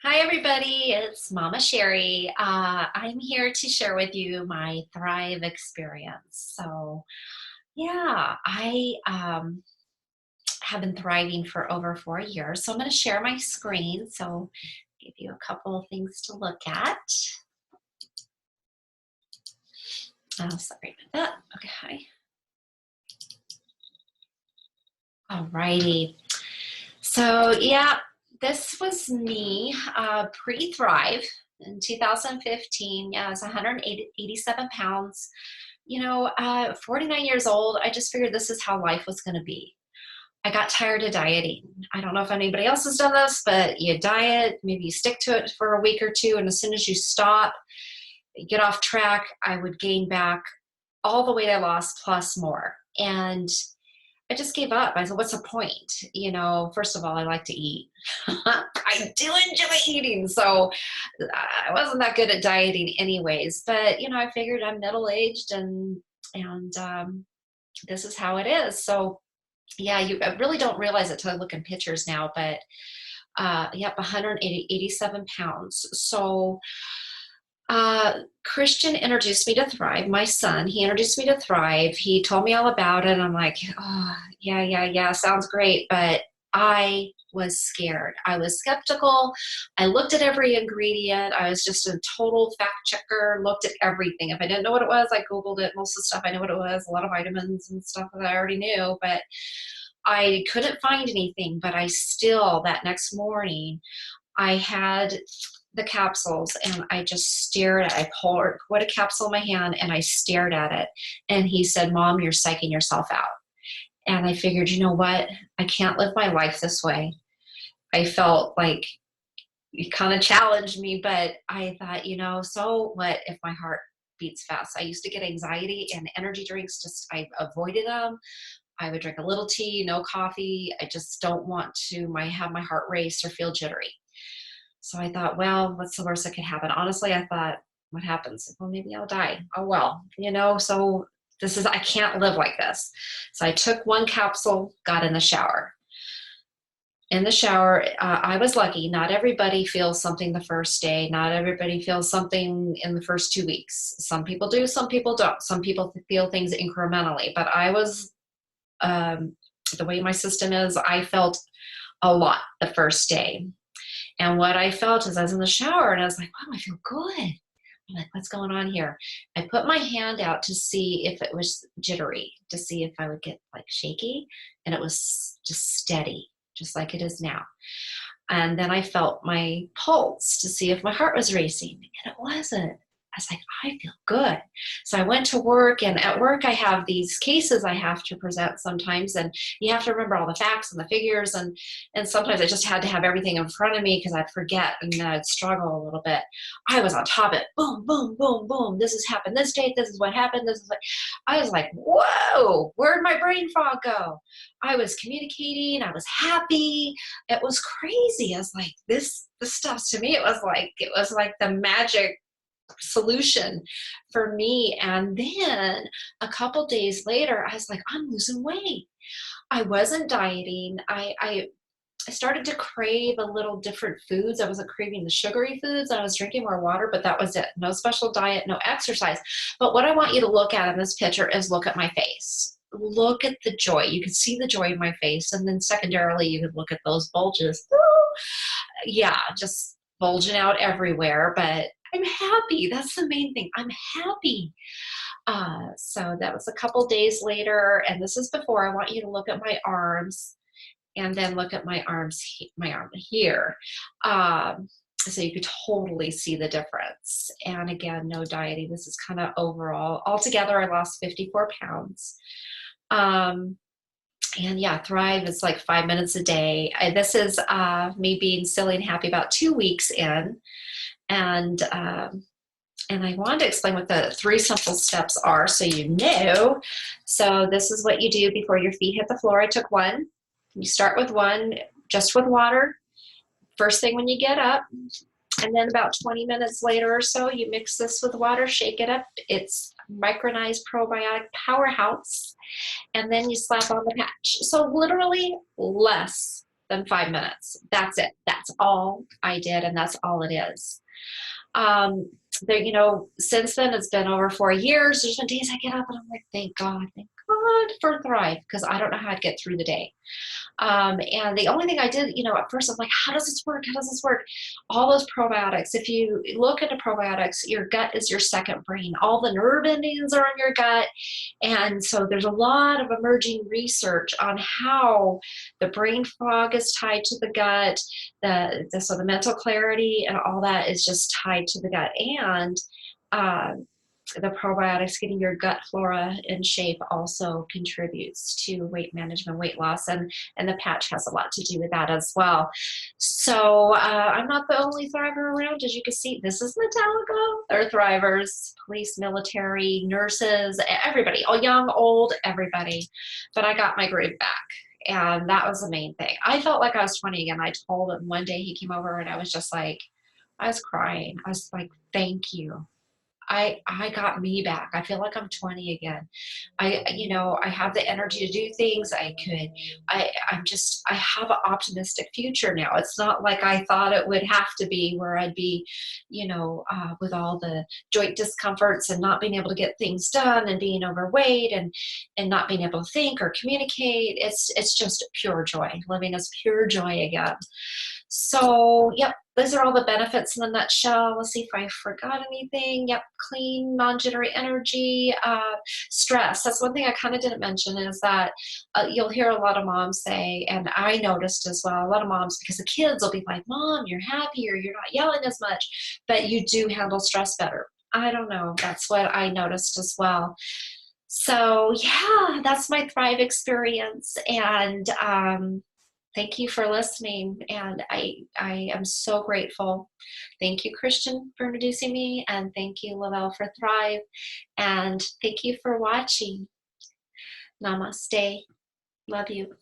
Hi, everybody. It's Mama Sherry. I'm here to share with you my Thrive experience. Yeah, I have been thriving for over 4 years. So, I'm going to share my screen. So, give you a couple of things to look at. Oh, sorry about that. Okay. All righty. So, yeah, this was me pre Thrive in 2015. Yeah, I was 187 pounds. 49 years old, I just figured this is how life was going to be. I got tired of dieting. I don't know if anybody else has done this, but you diet, maybe you stick to it for a week or two, and as soon as you stop, you get off track, I would gain back all the weight I lost plus more. And I just gave up. I said, what's the point? First of all, I like to eat. I do enjoy eating. So I wasn't that good at dieting anyways, but I figured I'm middle-aged and this is how it is. So yeah, I really don't realize it till I look in pictures now, but yep, 187 pounds. So Christian introduced me to Thrive. My son, he introduced me to Thrive. He told me all about it. And I'm like, oh, yeah, sounds great. But I was scared. I was skeptical. I looked at every ingredient. I was just a total fact checker, looked at everything. If I didn't know what it was, I Googled it. Most of the stuff I knew what it was, a lot of vitamins and stuff that I already knew. But I couldn't find anything. But I still, that next morning, I had the capsules and I just stared at it. I put a capsule in my hand and I stared at it. And he said, Mom, you're psyching yourself out. And I figured, you know what? I can't live my life this way. I felt like it kind of challenged me, but I thought, so what if my heart beats fast? I used to get anxiety and energy drinks, just I avoided them. I would drink a little tea, no coffee. I just don't want to have my heart race or feel jittery. So I thought, well, what's the worst that could happen? Honestly, I thought, what happens? Well, maybe I'll die. Oh, well, so I can't live like this. So I took one capsule, got in the shower. In the shower, I was lucky. Not everybody feels something the first day. Not everybody feels something in the first 2 weeks. Some people do, some people don't. Some people feel things incrementally. But I was, the way my system is, I felt a lot the first day. And what I felt is I was in the shower and I was like, wow, I feel good. I'm like, what's going on here? I put my hand out to see if it was jittery, to see if I would get like shaky. And it was just steady, just like it is now. And then I felt my pulse to see if my heart was racing, and it wasn't. I was like, I feel good. So I went to work, and at work I have these cases I have to present sometimes, and you have to remember all the facts and the figures, and sometimes I just had to have everything in front of me because I'd forget and then I'd struggle a little bit. I was on top of it. Boom, boom, boom, boom. This has happened this date. This is what happened. This is what I was like, whoa, where'd my brain fog go? I was communicating. I was happy. It was crazy. I was like, this stuff to me, it was like the magic solution for me. And then a couple days later, I was like, I'm losing weight. I wasn't dieting. I started to crave a little different foods. I wasn't craving the sugary foods. I was drinking more water, but that was it. No special diet, no exercise. But what I want you to look at in this picture is look at my face. Look at the joy. You can see the joy in my face. And then secondarily, you could look at those bulges. Yeah, just bulging out everywhere. But I'm happy. That's the main thing. I'm happy. So that was a couple days later. And this is before. I want you to look at my arms and then look at my arms, my arm here. So you could totally see the difference. And again, no dieting. This is kind of overall. Altogether, I lost 54 pounds. And yeah, Thrive is like 5 minutes a day. This is me being silly and happy about 2 weeks in. And I wanted to explain what the 3 simple steps are so you know. So this is what you do before your feet hit the floor. I took one. You start with one, just with water, first thing when you get up. And then about 20 minutes later or so, you mix this with water, shake it up. It's micronized probiotic powerhouse. And then you slap on the patch. So literally less than 5 minutes. That's it. That's all I did, and that's all it is. Um, there, since then it's been over 4 years. There's been days I get up and I'm like, thank God for Thrive, because I don't know how I'd get through the day. And the only thing I did, at first I'm like, how does this work? How does this work? All those probiotics, if you look into probiotics, your gut is your second brain. All the nerve endings are in your gut. And so there's a lot of emerging research on how the brain fog is tied to the gut, so the mental clarity and all that is just tied to the gut. And the probiotics, getting your gut flora in shape, also contributes to weight management, weight loss, and the patch has a lot to do with that as well. So I'm not the only thriver around. As you can see, this is Metallica. They're thrivers, police, military, nurses, everybody, all young, old, everybody. But I got my groove back. And that was the main thing. I felt like I was 20 again. I told him one day, he came over and I was just like, I was crying. I was like, thank you. I got me back. I feel like I'm 20 again. I have the energy to do things. I have an optimistic future now. It's not like I thought it would have to be, where I'd be, with all the joint discomforts and not being able to get things done and being overweight and not being able to think or communicate. It's just pure joy. Living is pure joy again. So, yep, those are all the benefits in a nutshell. Let's see if I forgot anything. Yep, clean, non-jittery energy, stress. That's one thing I kind of didn't mention, is that you'll hear a lot of moms say, and I noticed as well, a lot of moms, because the kids will be like, Mom, you're happier, you're not yelling as much, but you do handle stress better. I don't know. That's what I noticed as well. So, yeah, that's my Thrive experience. And thank you for listening, and I am so grateful. Thank you, Christian, for introducing me, and thank you, Lavelle, for Thrive, and thank you for watching. Namaste. Love you.